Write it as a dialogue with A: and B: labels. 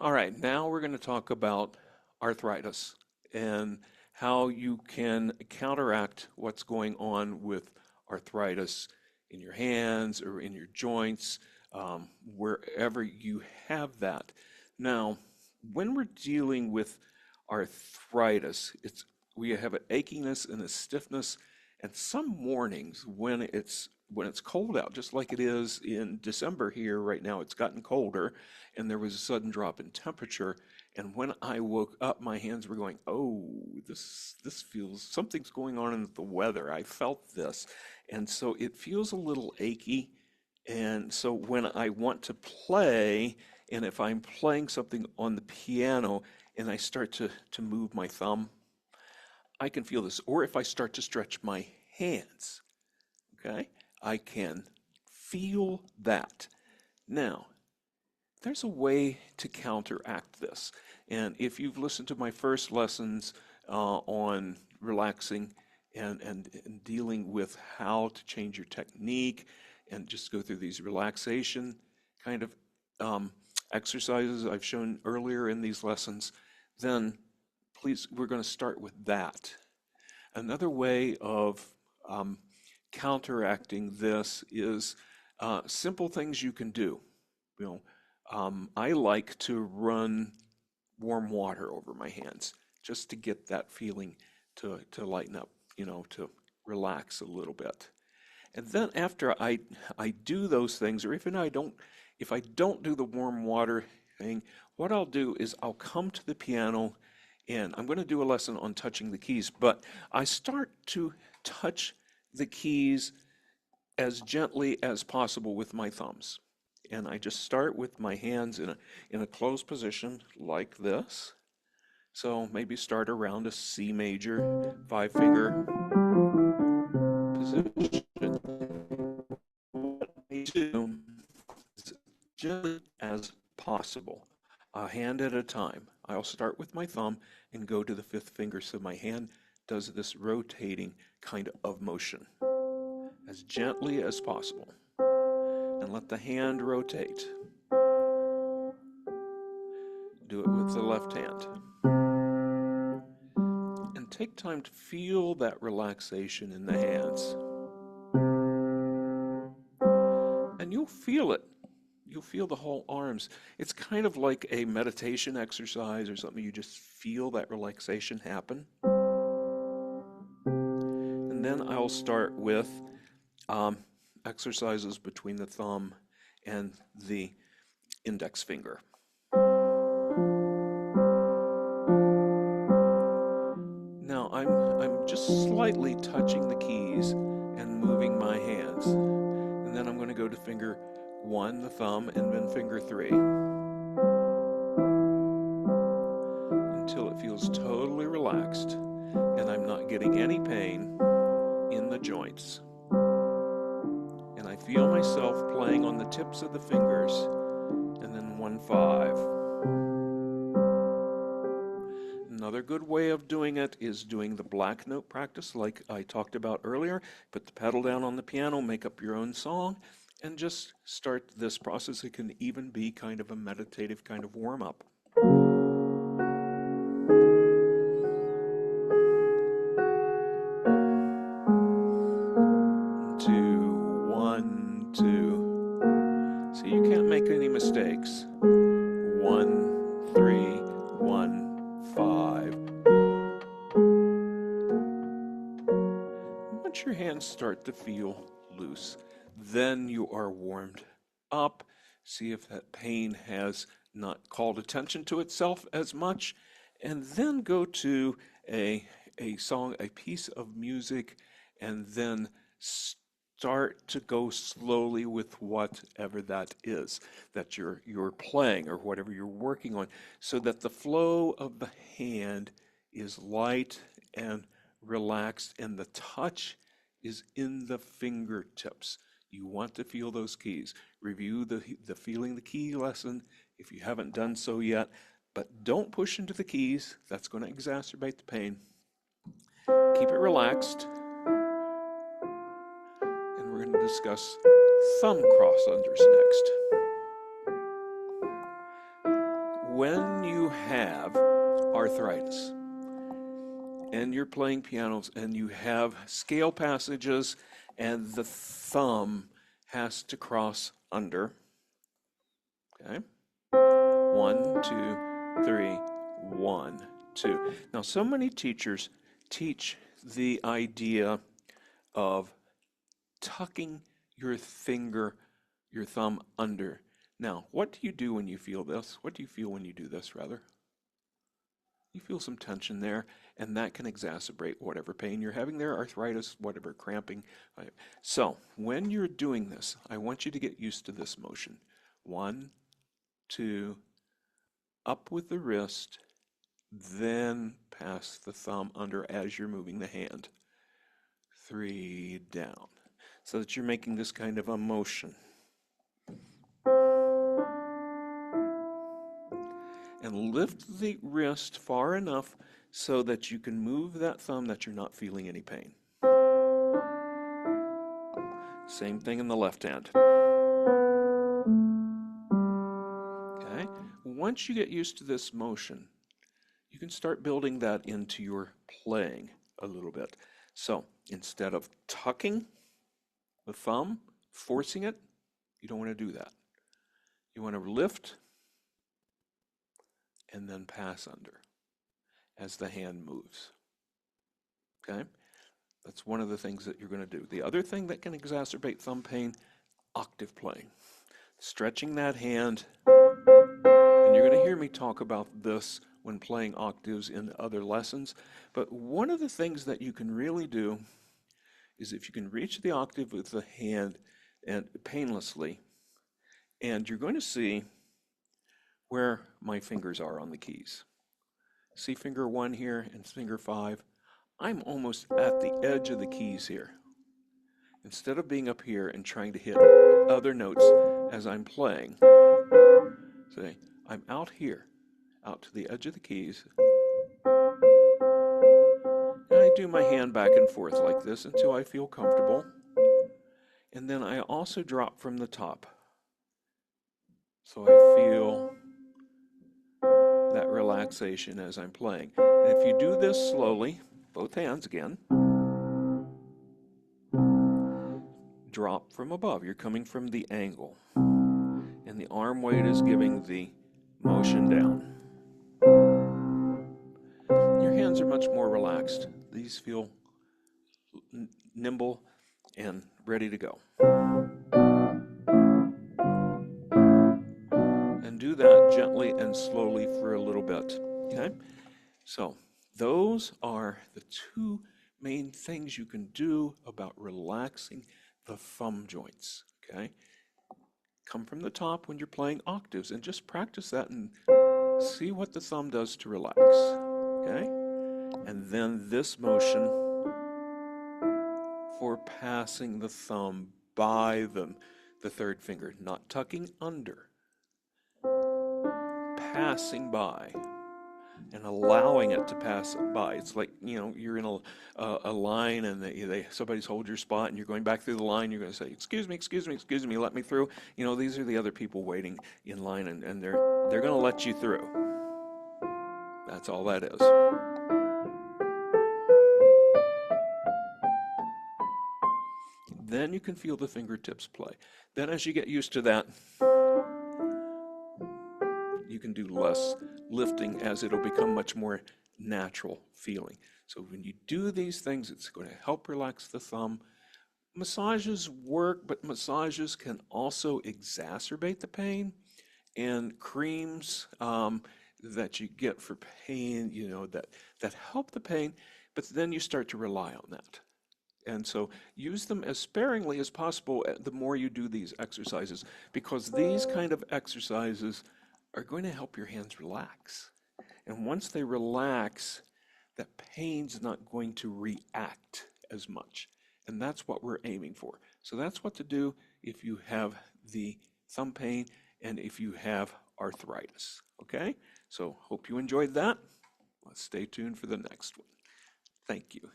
A: All right, now we're going to talk about arthritis and how you can counteract what's going on with arthritis in your hands or in your joints, wherever you have that. Now, when we're dealing with arthritis, we have an achiness and a stiffness, and some mornings when it's cold out, just like it is in December here right now, it's gotten colder and there was a sudden drop in temperature. And when I woke up, my hands were going, oh, this feels something's going on in the weather. I felt this. And so it feels a little achy. And so when I want to play, and if I'm playing something on the piano and I start to move my thumb, I can feel this. Or if I start to stretch my hands, okay, I can feel that. Now, there's a way to counteract this. And if you've listened to my first lessons on relaxing and dealing with how to change your technique and just go through these relaxation kind of exercises I've shown earlier in these lessons, then please, we're going to start with that. Another way of counteracting this is simple things you can do. You know, I like to run warm water over my hands just to get that feeling to lighten up, to relax a little bit. And then after I do those things, or if I don't do the warm water thing, what I'll do is I'll come to the piano, and I'm going to do a lesson on touching the keys, but I start to touch the keys as gently as possible with my thumbs. And I just start with my hands in a closed position like this. So maybe start around a C major 5-finger position. What I do as gently as possible, a hand at a time. I'll start with my thumb and go to the 5th finger so my hand does this rotating kind of motion as gently as possible. And let the hand rotate. Do it with the left hand. And take time to feel that relaxation in the hands. And you'll feel it. You'll feel the whole arms. It's kind of like a meditation exercise or something. You just feel that relaxation happen. And then I'll start with exercises between the thumb and the index finger. Now I'm just slightly touching the keys and moving my hands. And then I'm going to go to finger 1, the thumb, and then finger 3. Until it feels totally relaxed and I'm not getting any pain in the joints. And I feel myself playing on the tips of the fingers, and then 1, 5. Another good way of doing it is doing the black note practice like I talked about earlier. Put the pedal down on the piano, make up your own song, and just start this process. It can even be kind of a meditative kind of warm-up. 2, 1, 2. So you can't make any mistakes. 1, 3, 1, 5. Once your hands start to feel loose, then you are warmed up. See if that pain has not called attention to itself as much, and then go to a song, a piece of music, and then start to go slowly with whatever that is that you're playing or whatever you're working on, so that the flow of the hand is light and relaxed and the touch is in the fingertips. You want to feel those keys. Review the feeling the key lesson if you haven't done so yet, but don't push into the keys. That's going to exacerbate the pain. Keep it relaxed. And we're going to discuss thumb cross unders next. When have arthritis and you're playing pianos and you have scale passages and the thumb has to cross under, okay? 1, 2, 3, 1, 2. Now, so many teachers teach the idea of tucking your thumb under. Now, what do you do when you feel this? What do you feel when you do this, rather? You feel some tension there, and that can exacerbate whatever pain you're having there, arthritis, whatever, cramping. So, when you're doing this, I want you to get used to this motion. 1, 2, up with the wrist, then pass the thumb under as you're moving the hand. 3, down, so that you're making this kind of a motion. And lift the wrist far enough so that you can move that thumb that you're not feeling any pain. Same thing in the left hand. Okay? Once you get used to this motion, you can start building that into your playing a little bit. So instead of tucking the thumb, forcing it, you don't want to do that. You want to lift and then pass under as the hand moves. Okay? That's one of the things that you're going to do. The other thing that can exacerbate thumb pain, octave playing. Stretching that hand, and you're going to hear me talk about this when playing octaves in other lessons, but one of the things that you can really do is if you can reach the octave with the hand and painlessly, and you're going to see where my fingers are on the keys. See finger 1 here and finger 5? I'm almost at the edge of the keys here. Instead of being up here and trying to hit other notes as I'm playing, see, I'm out here, out to the edge of the keys. And I do my hand back and forth like this until I feel comfortable. And then I also drop from the top. So I feel that relaxation as I'm playing. And if you do this slowly, both hands again, drop from above. You're coming from the angle. And the arm weight is giving the motion down. Your hands are much more relaxed. These feel nimble and ready to go. And do that gently and slowly for a little bit. Okay? So those are the 2 main things you can do about relaxing the thumb joints. Okay? Come from the top when you're playing octaves and just practice that and see what the thumb does to relax. Okay? And then this motion for passing the thumb by the 3rd finger, not tucking under, passing by and allowing it to pass by. It's like, you're in a line and somebody's hold your spot and you're going back through the line. You're going to say, excuse me, let me through. These are the other people waiting in line and they're going to let you through. That's all that is. Then you can feel the fingertips play. Then as you get used to that, you can do less lifting as it'll become much more natural feeling. So when you do these things, it's going to help relax the thumb. Massages work, but massages can also exacerbate the pain. And creams that you get for pain, that help the pain, but then you start to rely on that. And so use them as sparingly as possible the more you do these exercises, because these kind of exercises are going to help your hands relax. And once they relax, that pain's not going to react as much. And that's what we're aiming for. So that's what to do if you have the thumb pain and if you have arthritis. Okay? So hope you enjoyed that. Let's stay tuned for the next one. Thank you.